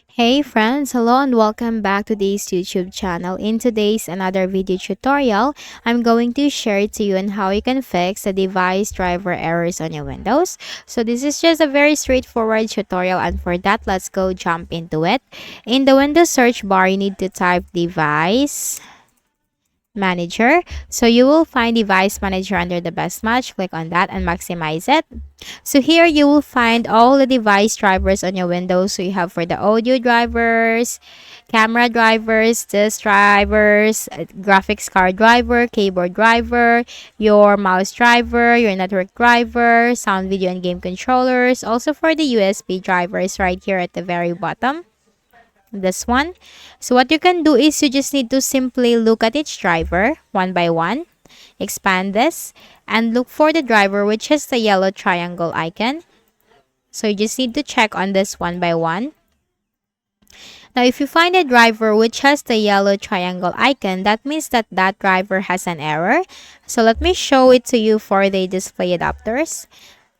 Hey friends, hello and welcome back to this YouTube channel. In today's another video tutorial, I'm going to share to you on how you can fix the device driver errors on your Windows. So this is just a very straightforward tutorial, and for that, let's go jump into it. In the Windows search bar, you need to type device manager. So you will find device manager under the best match. Click on that and maximize it. So here you will find all the device drivers on your Windows. So you have for the audio drivers, camera drivers, disk drivers, graphics card driver, keyboard driver, your mouse driver, your network driver, sound, video, and game controllers. Also for the USB drivers right here at the very bottom, this one. So what you can do is you just need to simply look at each driver one by one, expand this, and look for the driver which has the yellow triangle icon. So you just need to check on this one by one. Now if you find a driver which has the yellow triangle icon, that means that that driver has an error. So let me show it to you for the display adapters.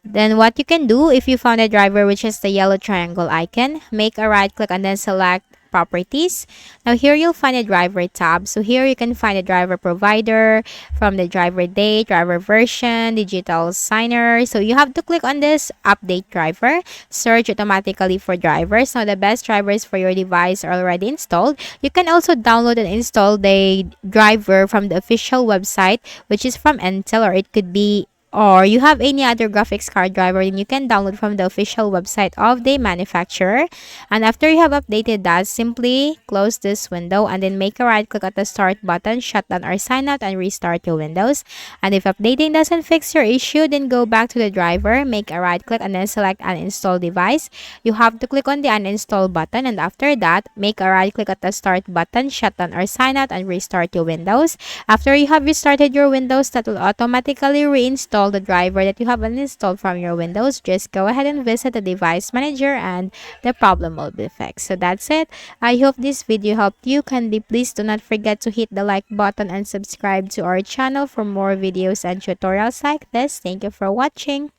Then what you can do, if you found a driver which has the yellow triangle icon, make a right click and then select properties. Now here you'll find a driver tab. So here you can find a driver provider, from the driver date, driver version, digital signer. So you have to click on this update driver, search automatically for drivers. Now the best drivers for your device are already installed. You can also download and install the driver from the official website, which is from Intel, or it could be, or you have any other graphics card driver, then you can download from the official website of the manufacturer. And after you have updated that, simply close this window and then make a right click at the start button, shut down or sign out, and restart your Windows. And if updating doesn't fix your issue, then go back to the driver, make a right click and then select uninstall device. You have to click on the uninstall button, and after that, make a right click at the start button, shut down or sign out, and restart your Windows. After you have restarted your Windows, that will automatically reinstall the driver that you have uninstalled from your Windows. Just go ahead and visit the device manager and the problem will be fixed. So that's it. I hope this video helped you. Kindly please do not forget to hit the like button and subscribe to our channel for more videos and tutorials like this. Thank you for watching.